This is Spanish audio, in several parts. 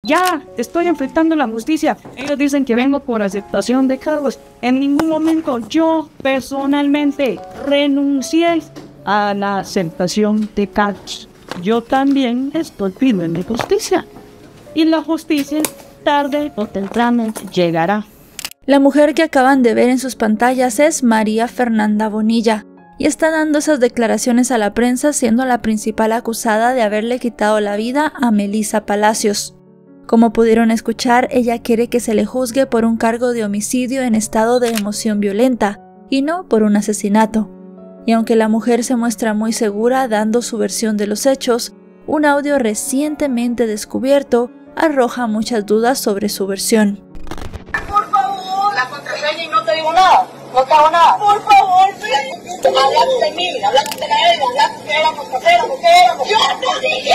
Ya, estoy enfrentando la justicia. Ellos dicen que vengo por aceptación de cargos. En ningún momento yo personalmente renuncié a la aceptación de cargos. Yo también estoy pidiendo justicia. Y la justicia tarde o temprano llegará. La mujer que acaban de ver en sus pantallas es María Fernanda Bonilla y está dando esas declaraciones a la prensa siendo la principal acusada de haberle quitado la vida a Melissa Palacios. Como pudieron escuchar, ella quiere que se le juzgue por un cargo de homicidio en estado de emoción violenta y no por un asesinato. Y aunque la mujer se muestra muy segura dando su versión de los hechos, un audio recientemente descubierto arroja muchas dudas sobre su versión. Por favor, la contraseña y no te digo nada, no te hago nada. Por favor, hablaste de mí, hablaste de la Eva, hablaste que éramos caseros, que éramos. Yo no dije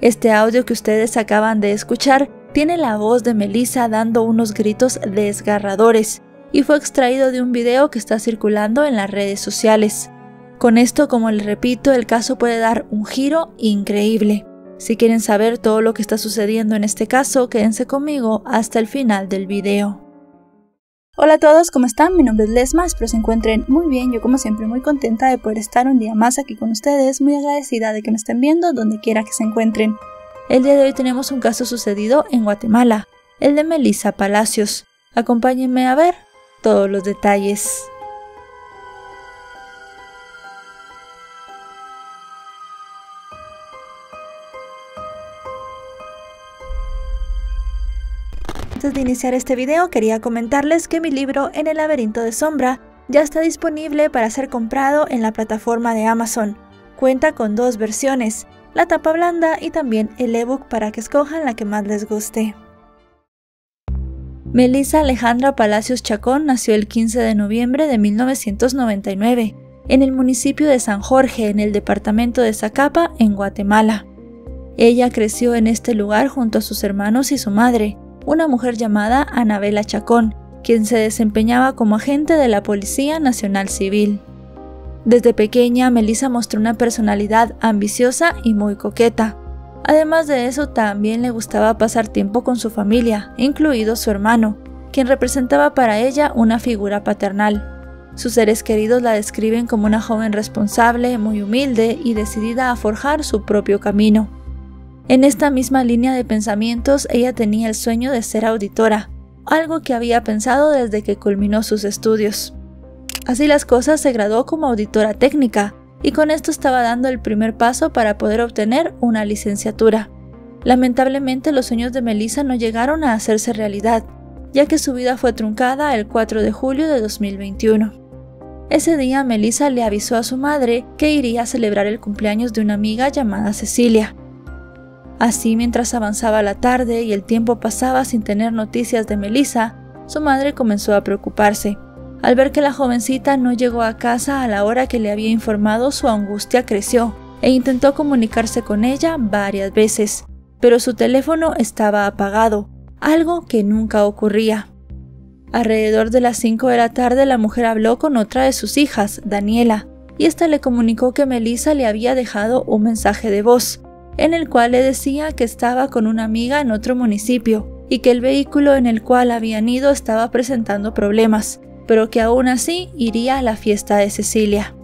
Este audio que ustedes acaban de escuchar tiene la voz de Melissa dando unos gritos desgarradores y fue extraído de un video que está circulando en las redes sociales. Con esto, como les repito, el caso puede dar un giro increíble. Si quieren saber todo lo que está sucediendo en este caso, quédense conmigo hasta el final del video. Hola a todos, ¿cómo están? Mi nombre es Lesma, espero se encuentren muy bien. Yo como siempre muy contenta de poder estar un día más aquí con ustedes, muy agradecida de que me estén viendo donde quiera que se encuentren. El día de hoy tenemos un caso sucedido en Guatemala, el de Melissa Palacios. Acompáñenme a ver todos los detalles. Antes de iniciar este video quería comentarles que mi libro En el laberinto de sombra ya está disponible para ser comprado en la plataforma de Amazon. Cuenta con dos versiones, la tapa blanda y también el ebook para que escojan la que más les guste. Melissa Alejandra Palacios Chacón nació el 15 de noviembre de 1999 en el municipio de San Jorge, en el departamento de Zacapa, en Guatemala. Ella creció en este lugar junto a sus hermanos y su madre, una mujer llamada Anabela Chacón, quien se desempeñaba como agente de la Policía Nacional Civil. Desde pequeña, Melissa mostró una personalidad ambiciosa y muy coqueta. Además de eso, también le gustaba pasar tiempo con su familia, incluido su hermano, quien representaba para ella una figura paternal. Sus seres queridos la describen como una joven responsable, muy humilde y decidida a forjar su propio camino. En esta misma línea de pensamientos, ella tenía el sueño de ser auditora, algo que había pensado desde que culminó sus estudios. Así las cosas, se graduó como auditora técnica y con esto estaba dando el primer paso para poder obtener una licenciatura. Lamentablemente, los sueños de Melissa no llegaron a hacerse realidad, ya que su vida fue truncada el 4 de julio de 2021. Ese día, Melissa le avisó a su madre que iría a celebrar el cumpleaños de una amiga llamada Cecilia. Así, mientras avanzaba la tarde y el tiempo pasaba sin tener noticias de Melissa, su madre comenzó a preocuparse. Al ver que la jovencita no llegó a casa a la hora que le había informado, su angustia creció e intentó comunicarse con ella varias veces, pero su teléfono estaba apagado, algo que nunca ocurría. Alrededor de las 5 de la tarde, la mujer habló con otra de sus hijas, Daniela, y esta le comunicó que Melissa le había dejado un mensaje de voz, en el cual le decía que estaba con una amiga en otro municipio y que el vehículo en el cual habían ido estaba presentando problemas, pero que aún así iría a la fiesta de Cecilia.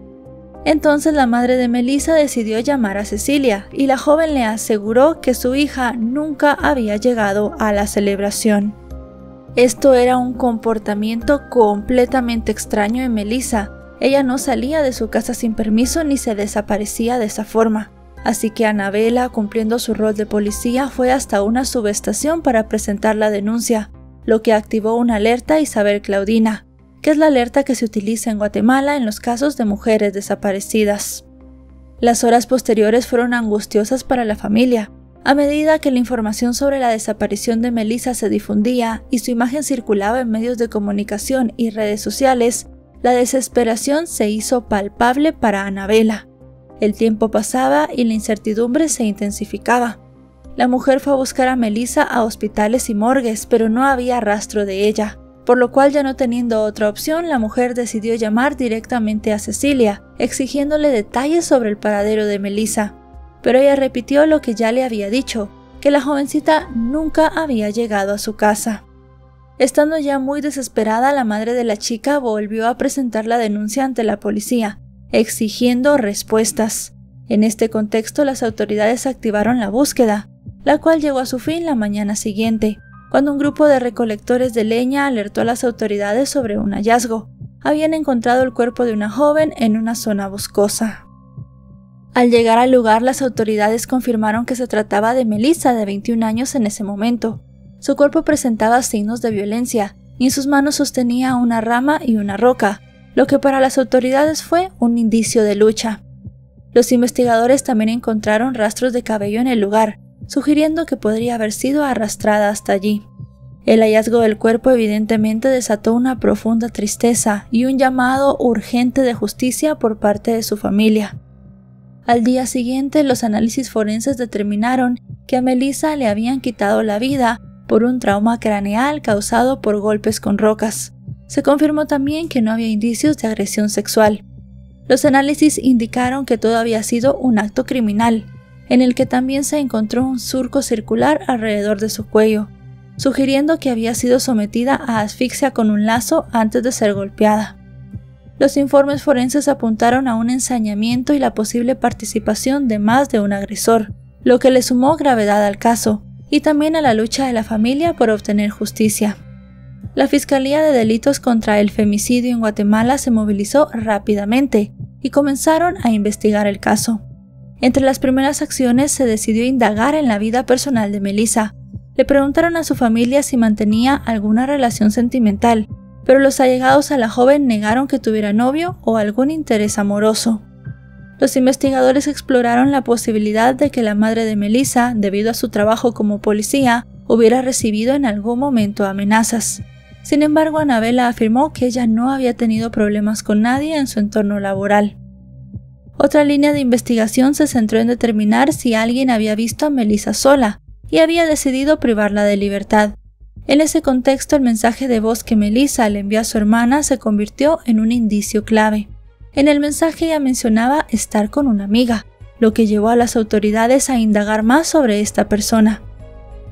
Entonces la madre de Melissa decidió llamar a Cecilia y la joven le aseguró que su hija nunca había llegado a la celebración. Esto era un comportamiento completamente extraño en Melissa. Ella no salía de su casa sin permiso ni se desaparecía de esa forma. Así que Anabela, cumpliendo su rol de policía, fue hasta una subestación para presentar la denuncia, lo que activó una alerta Isabel Claudina, que es la alerta que se utiliza en Guatemala en los casos de mujeres desaparecidas. Las horas posteriores fueron angustiosas para la familia. A medida que la información sobre la desaparición de Melissa se difundía y su imagen circulaba en medios de comunicación y redes sociales, la desesperación se hizo palpable para Anabela. El tiempo pasaba y la incertidumbre se intensificaba. La mujer fue a buscar a Melissa a hospitales y morgues, pero no había rastro de ella. por lo cual, ya no teniendo otra opción, la mujer decidió llamar directamente a Cecilia, exigiéndole detalles sobre el paradero de Melissa, pero ella repitió lo que ya le había dicho, que la jovencita nunca había llegado a su casa. Estando ya muy desesperada, la madre de la chica volvió a presentar la denuncia ante la policía, exigiendo respuestas. En este contexto, las autoridades activaron la búsqueda, la cual llegó a su fin la mañana siguiente, cuando un grupo de recolectores de leña alertó a las autoridades sobre un hallazgo. Habían encontrado el cuerpo de una joven en una zona boscosa. Al llegar al lugar, las autoridades confirmaron que se trataba de Melissa, de 21 años en ese momento. Su cuerpo presentaba signos de violencia y en sus manos sostenía una rama y una roca, lo que para las autoridades fue un indicio de lucha. Los investigadores también encontraron rastros de cabello en el lugar, sugiriendo que podría haber sido arrastrada hasta allí. El hallazgo del cuerpo evidentemente desató una profunda tristeza y un llamado urgente de justicia por parte de su familia. Al día siguiente, los análisis forenses determinaron que a Melissa le habían quitado la vida por un trauma craneal causado por golpes con rocas. Se confirmó también que no había indicios de agresión sexual. Los análisis indicaron que todo había sido un acto criminal, en el que también se encontró un surco circular alrededor de su cuello, sugiriendo que había sido sometida a asfixia con un lazo antes de ser golpeada. Los informes forenses apuntaron a un ensañamiento y la posible participación de más de un agresor, lo que le sumó gravedad al caso, y también a la lucha de la familia por obtener justicia. La Fiscalía de Delitos contra el Femicidio en Guatemala se movilizó rápidamente y comenzaron a investigar el caso. Entre las primeras acciones se decidió indagar en la vida personal de Melissa. Le preguntaron a su familia si mantenía alguna relación sentimental, pero los allegados a la joven negaron que tuviera novio o algún interés amoroso. Los investigadores exploraron la posibilidad de que la madre de Melissa, debido a su trabajo como policía, hubiera recibido en algún momento amenazas. Sin embargo, Anabela afirmó que ella no había tenido problemas con nadie en su entorno laboral. Otra línea de investigación se centró en determinar si alguien había visto a Melissa sola y había decidido privarla de libertad. En ese contexto, el mensaje de voz que Melissa le envió a su hermana se convirtió en un indicio clave. En el mensaje ella mencionaba estar con una amiga, lo que llevó a las autoridades a indagar más sobre esta persona.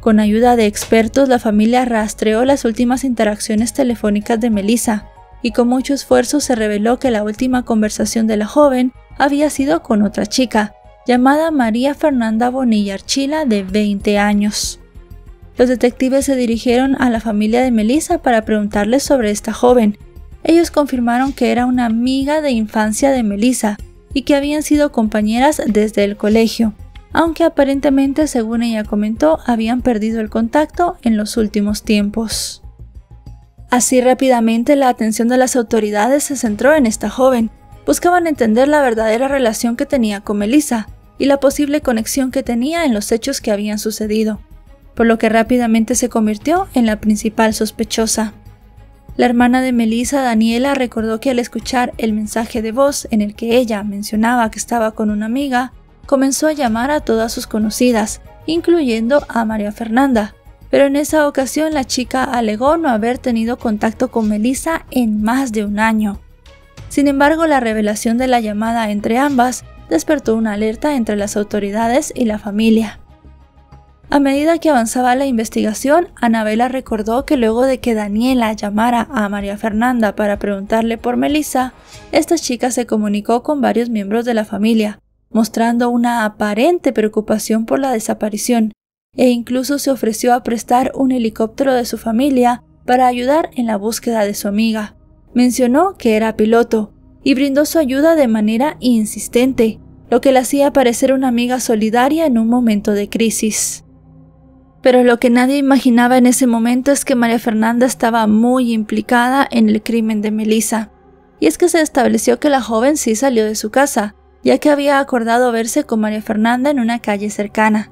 Con ayuda de expertos, la familia rastreó las últimas interacciones telefónicas de Melissa, y con mucho esfuerzo se reveló que la última conversación de la joven había sido con otra chica, llamada María Fernanda Bonilla Archila, de 20 años. Los detectives se dirigieron a la familia de Melissa para preguntarles sobre esta joven. Ellos confirmaron que era una amiga de infancia de Melissa y que habían sido compañeras desde el colegio, aunque aparentemente, según ella comentó, habían perdido el contacto en los últimos tiempos. Así, rápidamente la atención de las autoridades se centró en esta joven. Buscaban entender la verdadera relación que tenía con Melissa y la posible conexión que tenía en los hechos que habían sucedido, por lo que rápidamente se convirtió en la principal sospechosa. La hermana de Melissa, Daniela, recordó que al escuchar el mensaje de voz en el que ella mencionaba que estaba con una amiga, comenzó a llamar a todas sus conocidas, incluyendo a María Fernanda, pero en esa ocasión la chica alegó no haber tenido contacto con Melissa en más de un año. Sin embargo, la revelación de la llamada entre ambas despertó una alerta entre las autoridades y la familia. A medida que avanzaba la investigación, Anabela recordó que luego de que Daniela llamara a María Fernanda para preguntarle por Melissa, esta chica se comunicó con varios miembros de la familia, mostrando una aparente preocupación por la desaparición, e incluso se ofreció a prestar un helicóptero de su familia para ayudar en la búsqueda de su amiga. Mencionó que era piloto y brindó su ayuda de manera insistente, lo que la hacía parecer una amiga solidaria en un momento de crisis. Pero lo que nadie imaginaba en ese momento es que María Fernanda estaba muy implicada en el crimen de Melissa. Y es que se estableció que la joven sí salió de su casa, ya que había acordado verse con María Fernanda en una calle cercana.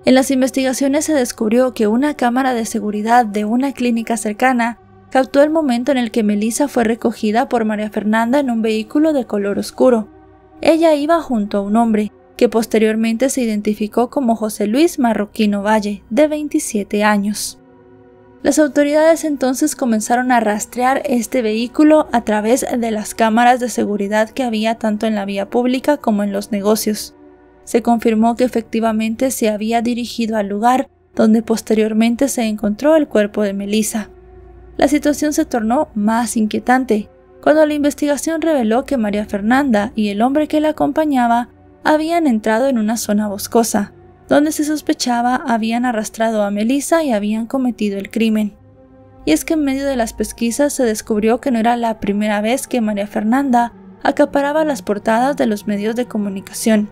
En las investigaciones se descubrió que una cámara de seguridad de una clínica cercana captó el momento en el que Melissa fue recogida por María Fernanda en un vehículo de color oscuro. Ella iba junto a un hombre, que posteriormente se identificó como José Luis Marroquino Valle, de 27 años. Las autoridades entonces comenzaron a rastrear este vehículo a través de las cámaras de seguridad que había tanto en la vía pública como en los negocios. Se confirmó que efectivamente se había dirigido al lugar donde posteriormente se encontró el cuerpo de Melissa. La situación se tornó más inquietante cuando la investigación reveló que María Fernanda y el hombre que la acompañaba habían entrado en una zona boscosa, donde se sospechaba habían arrastrado a Melissa y habían cometido el crimen. Y es que en medio de las pesquisas se descubrió que no era la primera vez que María Fernanda acaparaba las portadas de los medios de comunicación.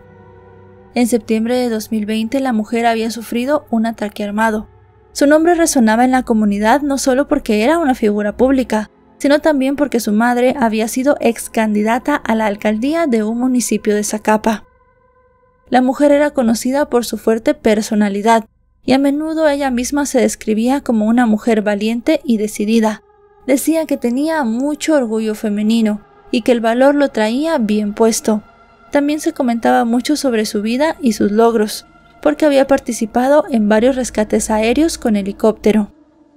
En septiembre de 2020 la mujer había sufrido un ataque armado. Su nombre resonaba en la comunidad no solo porque era una figura pública, sino también porque su madre había sido ex candidata a la alcaldía de un municipio de Zacapa. La mujer era conocida por su fuerte personalidad, y a menudo ella misma se describía como una mujer valiente y decidida. Decía que tenía mucho orgullo femenino y que el valor lo traía bien puesto. También se comentaba mucho sobre su vida y sus logros, porque había participado en varios rescates aéreos con helicóptero.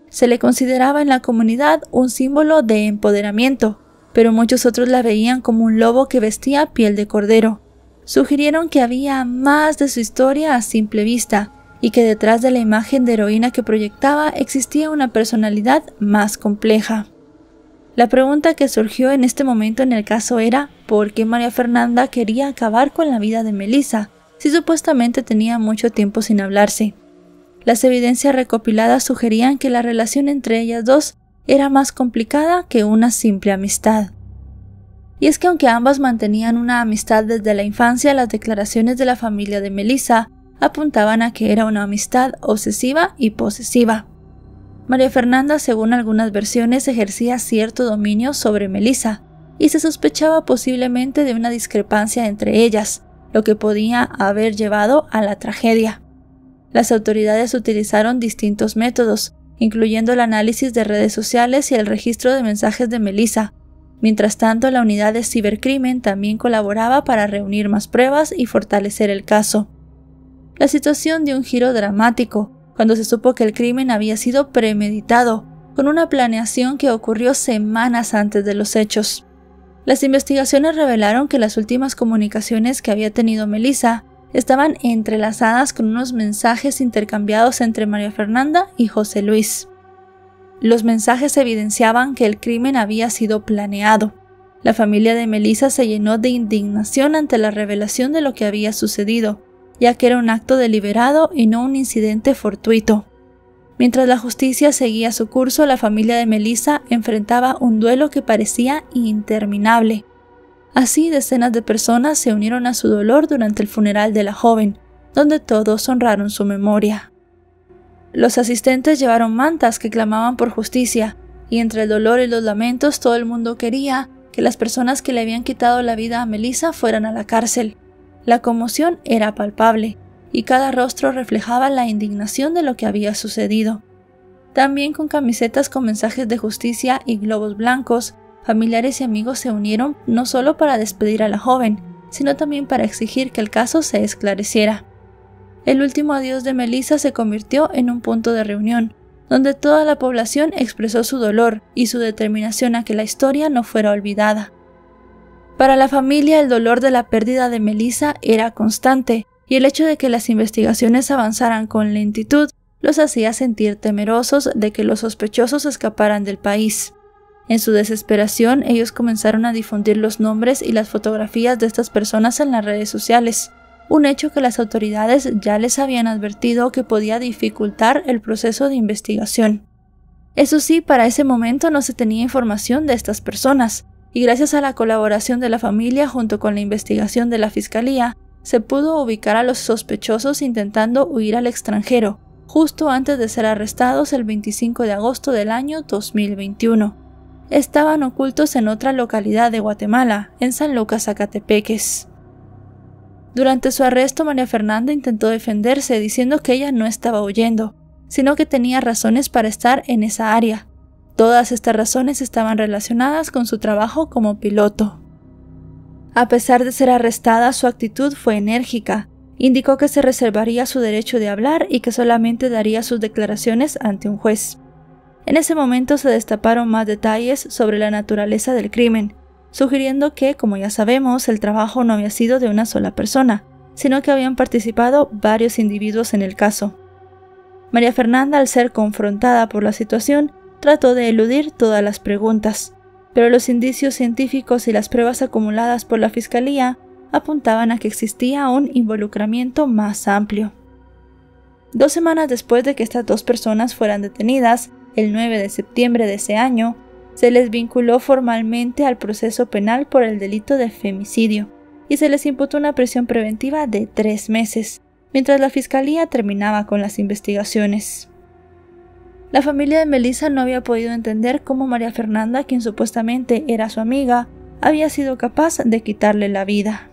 Se le consideraba en la comunidad un símbolo de empoderamiento, pero muchos otros la veían como un lobo que vestía piel de cordero. Sugirieron que había más de su historia a simple vista y que detrás de la imagen de heroína que proyectaba existía una personalidad más compleja. La pregunta que surgió en este momento en el caso era ¿por qué María Fernanda quería acabar con la vida de Melissa, si supuestamente tenía mucho tiempo sin hablarse? Las evidencias recopiladas sugerían que la relación entre ellas dos era más complicada que una simple amistad. Y es que aunque ambas mantenían una amistad desde la infancia, las declaraciones de la familia de Melissa apuntaban a que era una amistad obsesiva y posesiva. María Fernanda, según algunas versiones, ejercía cierto dominio sobre Melissa, y se sospechaba posiblemente de una discrepancia entre ellas, lo que podía haber llevado a la tragedia. Las autoridades utilizaron distintos métodos, incluyendo el análisis de redes sociales y el registro de mensajes de Melissa. Mientras tanto, la unidad de cibercrimen también colaboraba para reunir más pruebas y fortalecer el caso. La situación dio un giro dramático cuando se supo que el crimen había sido premeditado, con una planeación que ocurrió semanas antes de los hechos. Las investigaciones revelaron que las últimas comunicaciones que había tenido Melissa estaban entrelazadas con unos mensajes intercambiados entre María Fernanda y José Luis. Los mensajes evidenciaban que el crimen había sido planeado. La familia de Melissa se llenó de indignación ante la revelación de lo que había sucedido, ya que era un acto deliberado y no un incidente fortuito. Mientras la justicia seguía su curso, la familia de Melissa enfrentaba un duelo que parecía interminable. Así, decenas de personas se unieron a su dolor durante el funeral de la joven, donde todos honraron su memoria. Los asistentes llevaron mantas que clamaban por justicia, y entre el dolor y los lamentos todo el mundo quería que las personas que le habían quitado la vida a Melissa fueran a la cárcel. La conmoción era palpable, y cada rostro reflejaba la indignación de lo que había sucedido. También con camisetas con mensajes de justicia y globos blancos, familiares y amigos se unieron no solo para despedir a la joven, sino también para exigir que el caso se esclareciera. El último adiós de Melissa se convirtió en un punto de reunión, donde toda la población expresó su dolor y su determinación a que la historia no fuera olvidada. Para la familia, el dolor de la pérdida de Melissa era constante, y el hecho de que las investigaciones avanzaran con lentitud los hacía sentir temerosos de que los sospechosos escaparan del país. En su desesperación, ellos comenzaron a difundir los nombres y las fotografías de estas personas en las redes sociales, un hecho que las autoridades ya les habían advertido que podía dificultar el proceso de investigación. Eso sí, para ese momento no se tenía información de estas personas, y gracias a la colaboración de la familia junto con la investigación de la fiscalía, se pudo ubicar a los sospechosos intentando huir al extranjero, justo antes de ser arrestados el 25 de agosto del año 2021. Estaban ocultos en otra localidad de Guatemala, en San Lucas, Zacatepeques. Durante su arresto, María Fernanda intentó defenderse diciendo que ella no estaba huyendo, sino que tenía razones para estar en esa área. Todas estas razones estaban relacionadas con su trabajo como piloto. A pesar de ser arrestada, su actitud fue enérgica. Indicó que se reservaría su derecho de hablar y que solamente daría sus declaraciones ante un juez. En ese momento se destaparon más detalles sobre la naturaleza del crimen, sugiriendo que, como ya sabemos, el trabajo no había sido de una sola persona, sino que habían participado varios individuos en el caso. María Fernanda, al ser confrontada por la situación, trató de eludir todas las preguntas, pero los indicios científicos y las pruebas acumuladas por la Fiscalía apuntaban a que existía un involucramiento más amplio. 2 semanas después de que estas 2 personas fueran detenidas, el 9 de septiembre de ese año, se les vinculó formalmente al proceso penal por el delito de femicidio y se les imputó una prisión preventiva de 3 meses, mientras la Fiscalía terminaba con las investigaciones. La familia de Melissa no había podido entender cómo María Fernanda, quien supuestamente era su amiga, había sido capaz de quitarle la vida.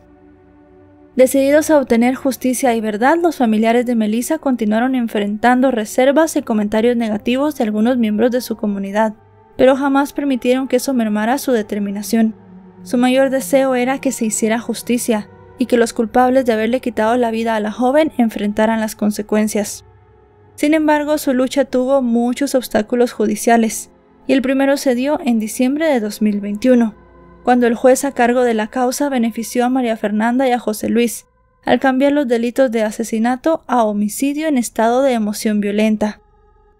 Decididos a obtener justicia y verdad, los familiares de Melissa continuaron enfrentando reservas y comentarios negativos de algunos miembros de su comunidad, pero jamás permitieron que eso mermara su determinación. Su mayor deseo era que se hiciera justicia y que los culpables de haberle quitado la vida a la joven enfrentaran las consecuencias. Sin embargo, su lucha tuvo muchos obstáculos judiciales, y el primero se dio en diciembre de 2021, cuando el juez a cargo de la causa benefició a María Fernanda y a José Luis, al cambiar los delitos de asesinato a homicidio en estado de emoción violenta.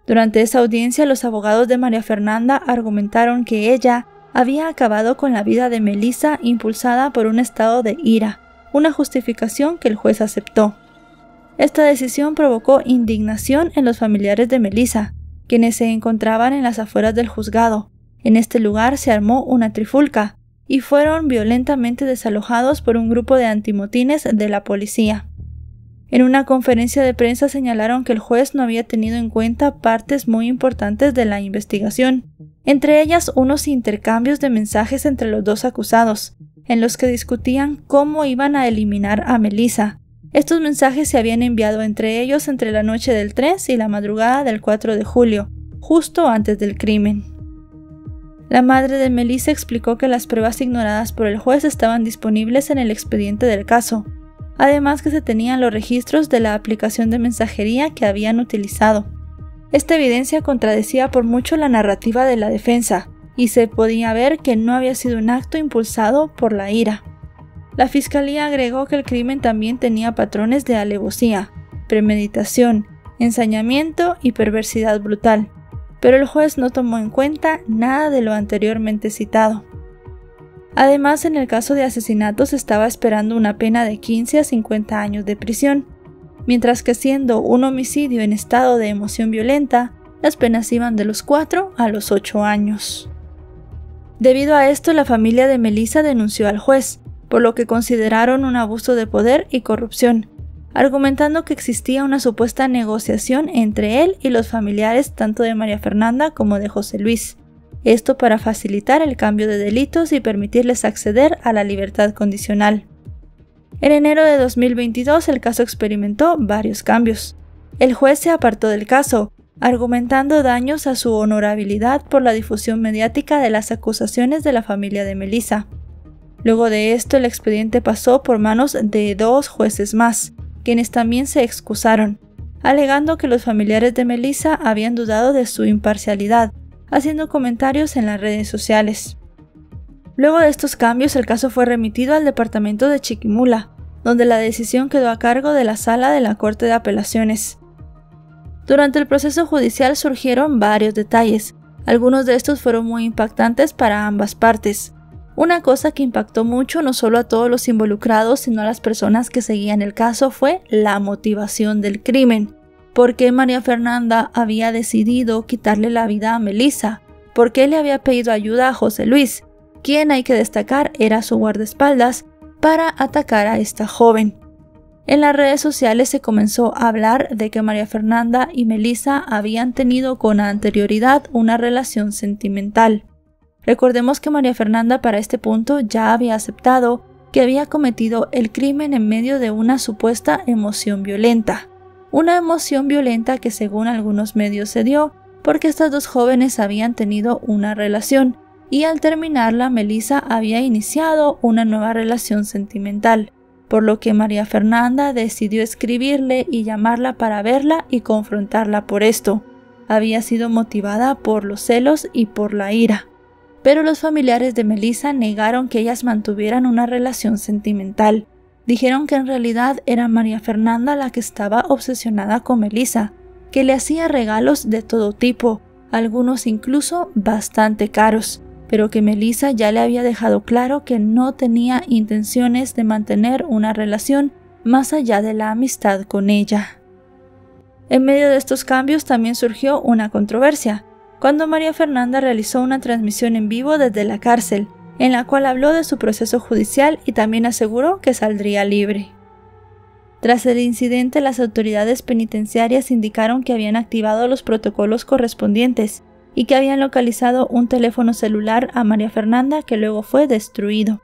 Durante esa audiencia, los abogados de María Fernanda argumentaron que ella había acabado con la vida de Melissa impulsada por un estado de ira, una justificación que el juez aceptó. Esta decisión provocó indignación en los familiares de Melissa, quienes se encontraban en las afueras del juzgado. En este lugar se armó una trifulca y fueron violentamente desalojados por un grupo de antimotines de la policía. En una conferencia de prensa señalaron que el juez no había tenido en cuenta partes muy importantes de la investigación, entre ellas unos intercambios de mensajes entre los 2 acusados, en los que discutían cómo iban a eliminar a Melissa. Estos mensajes se habían enviado entre ellos entre la noche del 3 y la madrugada del 4 de julio, justo antes del crimen. La madre de Melissa explicó que las pruebas ignoradas por el juez estaban disponibles en el expediente del caso, además que se tenían los registros de la aplicación de mensajería que habían utilizado. Esta evidencia contradecía por mucho la narrativa de la defensa, y se podía ver que no había sido un acto impulsado por la ira. La Fiscalía agregó que el crimen también tenía patrones de alevosía, premeditación, ensañamiento y perversidad brutal, pero el juez no tomó en cuenta nada de lo anteriormente citado. Además, en el caso de asesinato se estaba esperando una pena de 15 a 50 años de prisión, mientras que siendo un homicidio en estado de emoción violenta, las penas iban de los 4 a los 8 años. Debido a esto, la familia de Melissa denunció al juez, por lo que consideraron un abuso de poder y corrupción, argumentando que existía una supuesta negociación entre él y los familiares tanto de María Fernanda como de José Luis, esto para facilitar el cambio de delitos y permitirles acceder a la libertad condicional. En enero de 2022 el caso experimentó varios cambios. El juez se apartó del caso, argumentando daños a su honorabilidad por la difusión mediática de las acusaciones de la familia de Melissa. Luego de esto, el expediente pasó por manos de 2 jueces más, quienes también se excusaron, alegando que los familiares de Melissa habían dudado de su imparcialidad, haciendo comentarios en las redes sociales. Luego de estos cambios, el caso fue remitido al departamento de Chiquimula, donde la decisión quedó a cargo de la Sala de la Corte de Apelaciones. Durante el proceso judicial surgieron varios detalles, algunos de estos fueron muy impactantes para ambas partes. Una cosa que impactó mucho no solo a todos los involucrados, sino a las personas que seguían el caso fue la motivación del crimen. ¿Por qué María Fernanda había decidido quitarle la vida a Melissa? ¿Por qué le había pedido ayuda a José Luis, quien, hay que destacar, era su guardaespaldas, para atacar a esta joven? En las redes sociales se comenzó a hablar de que María Fernanda y Melissa habían tenido con anterioridad una relación sentimental. Recordemos que María Fernanda para este punto ya había aceptado que había cometido el crimen en medio de una supuesta emoción violenta. Una emoción violenta que según algunos medios se dio porque estas 2 jóvenes habían tenido una relación y al terminarla Melissa había iniciado una nueva relación sentimental, por lo que María Fernanda decidió escribirle y llamarla para verla y confrontarla por esto. había sido motivada por los celos y por la ira. Pero los familiares de Melissa negaron que ellas mantuvieran una relación sentimental. Dijeron que en realidad era María Fernanda la que estaba obsesionada con Melissa, que le hacía regalos de todo tipo, algunos incluso bastante caros, pero que Melissa ya le había dejado claro que no tenía intenciones de mantener una relación más allá de la amistad con ella. En medio de estos cambios también surgió una controversia, cuando María Fernanda realizó una transmisión en vivo desde la cárcel, en la cual habló de su proceso judicial y también aseguró que saldría libre. Tras el incidente, las autoridades penitenciarias indicaron que habían activado los protocolos correspondientes y que habían localizado un teléfono celular a María Fernanda que luego fue destruido.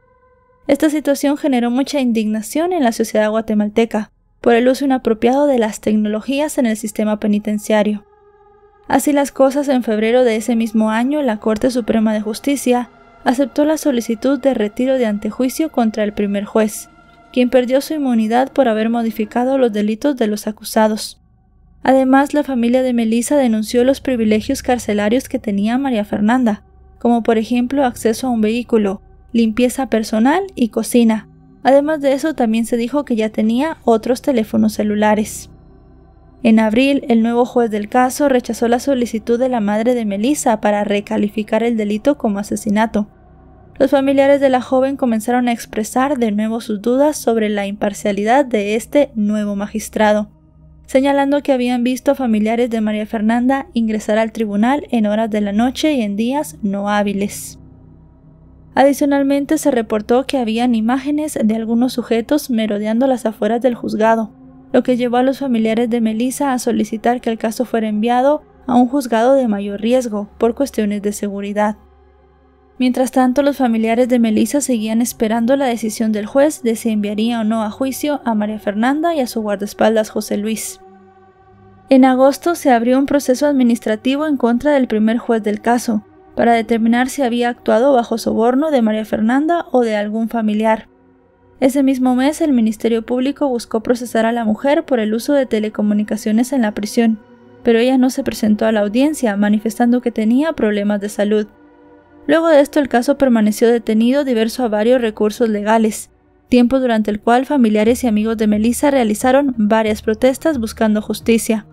Esta situación generó mucha indignación en la sociedad guatemalteca por el uso inapropiado de las tecnologías en el sistema penitenciario. Así las cosas, en febrero de ese mismo año, la Corte Suprema de Justicia aceptó la solicitud de retiro de antejuicio contra el primer juez, quien perdió su inmunidad por haber modificado los delitos de los acusados. Además, la familia de Melissa denunció los privilegios carcelarios que tenía María Fernanda, como por ejemplo acceso a un vehículo, limpieza personal y cocina. Además de eso, también se dijo que ya tenía otros teléfonos celulares. En abril, el nuevo juez del caso rechazó la solicitud de la madre de Melissa para recalificar el delito como asesinato. Los familiares de la joven comenzaron a expresar de nuevo sus dudas sobre la imparcialidad de este nuevo magistrado, señalando que habían visto a familiares de María Fernanda ingresar al tribunal en horas de la noche y en días no hábiles. Adicionalmente, se reportó que habían imágenes de algunos sujetos merodeando las afueras del juzgado, lo que llevó a los familiares de Melissa a solicitar que el caso fuera enviado a un juzgado de mayor riesgo por cuestiones de seguridad. Mientras tanto, los familiares de Melissa seguían esperando la decisión del juez de si enviaría o no a juicio a María Fernanda y a su guardaespaldas José Luis. En agosto se abrió un proceso administrativo en contra del primer juez del caso, para determinar si había actuado bajo soborno de María Fernanda o de algún familiar. Ese mismo mes, el Ministerio Público buscó procesar a la mujer por el uso de telecomunicaciones en la prisión, pero ella no se presentó a la audiencia, manifestando que tenía problemas de salud. Luego de esto, el caso permaneció detenido debido a varios recursos legales, tiempo durante el cual familiares y amigos de Melissa realizaron varias protestas buscando justicia.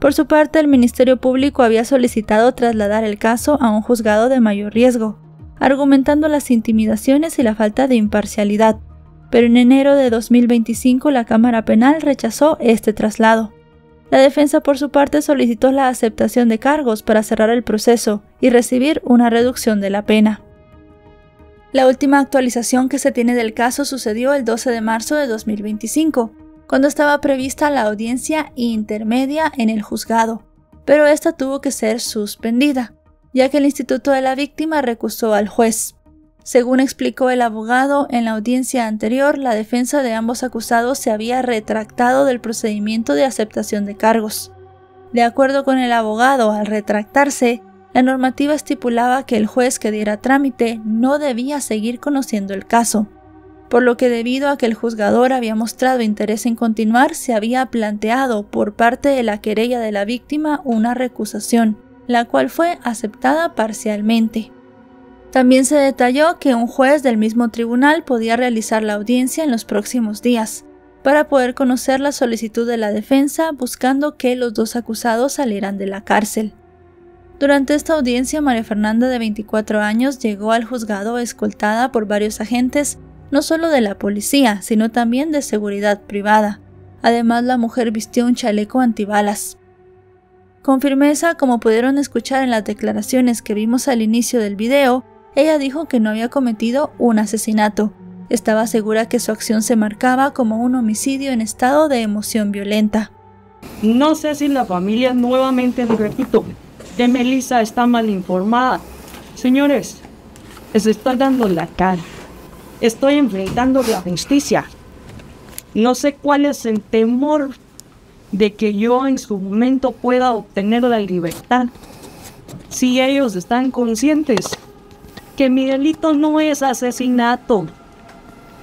Por su parte, el Ministerio Público había solicitado trasladar el caso a un juzgado de mayor riesgo, argumentando las intimidaciones y la falta de imparcialidad, pero en enero de 2025 la Cámara Penal rechazó este traslado. La defensa, por su parte, solicitó la aceptación de cargos para cerrar el proceso y recibir una reducción de la pena. La última actualización que se tiene del caso sucedió el 12 de marzo de 2025, cuando estaba prevista la audiencia intermedia en el juzgado, pero esta tuvo que ser suspendida, ya que el Instituto de la Víctima recusó al juez. Según explicó el abogado, en la audiencia anterior, la defensa de ambos acusados se había retractado del procedimiento de aceptación de cargos. De acuerdo con el abogado, al retractarse, la normativa estipulaba que el juez que diera trámite no debía seguir conociendo el caso, por lo que debido a que el juzgador había mostrado interés en continuar, se había planteado por parte de la querella de la víctima una recusación, la cual fue aceptada parcialmente. También se detalló que un juez del mismo tribunal podía realizar la audiencia en los próximos días, para poder conocer la solicitud de la defensa, buscando que los dos acusados salieran de la cárcel. Durante esta audiencia, María Fernanda, de 24 años, llegó al juzgado escoltada por varios agentes, no solo de la policía, sino también de seguridad privada. Además, la mujer vistió un chaleco antibalas. Con firmeza, como pudieron escuchar en las declaraciones que vimos al inicio del video, ella dijo que no había cometido un asesinato. Estaba segura que su acción se marcaba como un homicidio en estado de emoción violenta. No sé si la familia, nuevamente repito, de Melissa está mal informada. Señores, les estoy dando la cara. Estoy enfrentando la justicia. No sé cuál es el temor de que yo en su momento pueda obtener la libertad. Si ellos están conscientes que mi delito no es asesinato,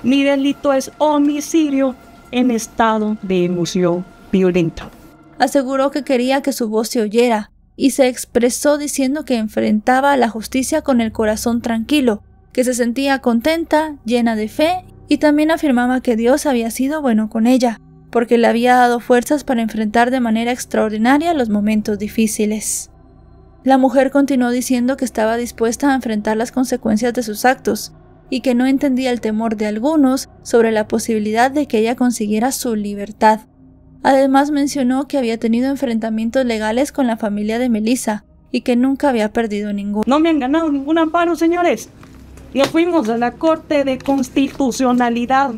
mi delito es homicidio en estado de emoción violenta. Aseguró que quería que su voz se oyera, y se expresó diciendo que enfrentaba a la justicia con el corazón tranquilo, que se sentía contenta, llena de fe, y también afirmaba que Dios había sido bueno con ella, porque le había dado fuerzas para enfrentar de manera extraordinaria los momentos difíciles. La mujer continuó diciendo que estaba dispuesta a enfrentar las consecuencias de sus actos, y que no entendía el temor de algunos sobre la posibilidad de que ella consiguiera su libertad. Además mencionó que había tenido enfrentamientos legales con la familia de Melissa y que nunca había perdido ninguno. No me han ganado ningún amparo, señores. Y fuimos a la Corte de Constitucionalidad,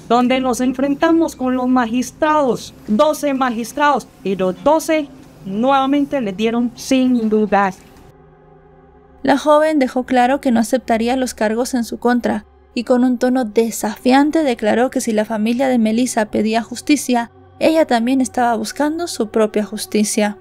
donde nos enfrentamos con los magistrados, 12 magistrados, y los 12 nuevamente le dieron sin dudas. La joven dejó claro que no aceptaría los cargos en su contra, y con un tono desafiante declaró que si la familia de Melissa pedía justicia, ella también estaba buscando su propia justicia.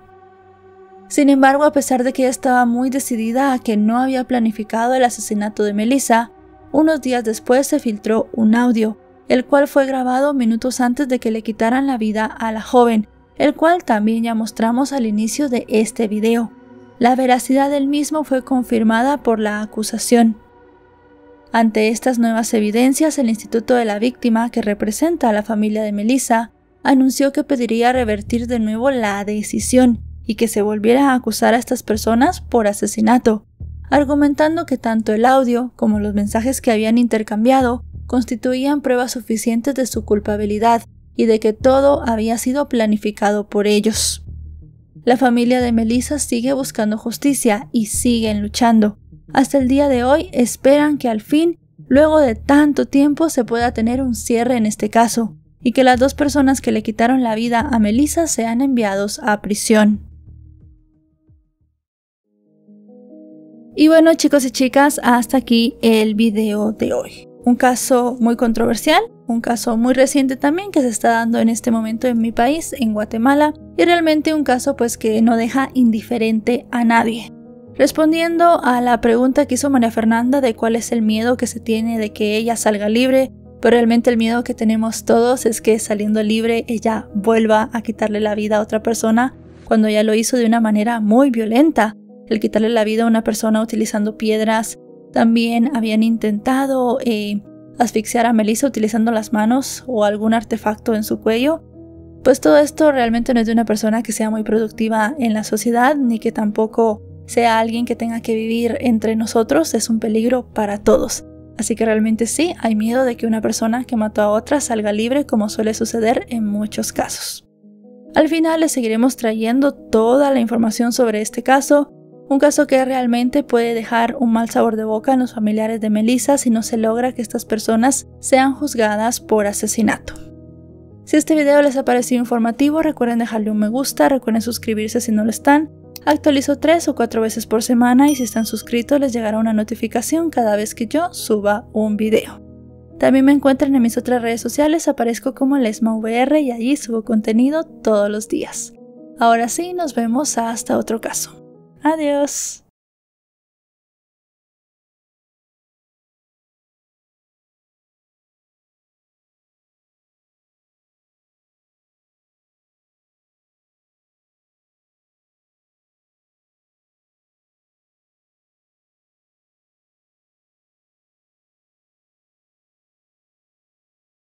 Sin embargo, a pesar de que ella estaba muy decidida a que no había planificado el asesinato de Melissa, unos días después se filtró un audio, el cual fue grabado minutos antes de que le quitaran la vida a la joven, el cual también ya mostramos al inicio de este video. La veracidad del mismo fue confirmada por la acusación. Ante estas nuevas evidencias, el Instituto de la Víctima, que representa a la familia de Melissa, anunció que pediría revertir de nuevo la decisión y que se volviera a acusar a estas personas por asesinato, argumentando que tanto el audio como los mensajes que habían intercambiado constituían pruebas suficientes de su culpabilidad y de que todo había sido planificado por ellos. La familia de Melissa sigue buscando justicia y siguen luchando. Hasta el día de hoy esperan que al fin, luego de tanto tiempo, se pueda tener un cierre en este caso y que las dos personas que le quitaron la vida a Melissa sean enviados a prisión. Y bueno, chicos y chicas, hasta aquí el video de hoy. Un caso muy controversial, un caso muy reciente también que se está dando en este momento en mi país, en Guatemala, y realmente un caso pues que no deja indiferente a nadie. Respondiendo a la pregunta que hizo María Fernanda de cuál es el miedo que se tiene de que ella salga libre, pero realmente el miedo que tenemos todos es que saliendo libre ella vuelva a quitarle la vida a otra persona cuando ya lo hizo de una manera muy violenta. El quitarle la vida a una persona utilizando piedras. También habían intentado asfixiar a Melissa utilizando las manos o algún artefacto en su cuello. Pues todo esto realmente no es de una persona que sea muy productiva en la sociedad, ni que tampoco sea alguien que tenga que vivir entre nosotros. Es un peligro para todos. Así que realmente sí, hay miedo de que una persona que mató a otra salga libre, como suele suceder en muchos casos. Al final les seguiremos trayendo toda la información sobre este caso, un caso que realmente puede dejar un mal sabor de boca en los familiares de Melissa si no se logra que estas personas sean juzgadas por asesinato. Si este video les ha parecido informativo, recuerden dejarle un me gusta, recuerden suscribirse si no lo están. Actualizo 3 o 4 veces por semana y si están suscritos les llegará una notificación cada vez que yo suba un video. También me encuentran en mis otras redes sociales, aparezco como LesmaVR y allí subo contenido todos los días. Ahora sí, nos vemos hasta otro caso. Adiós.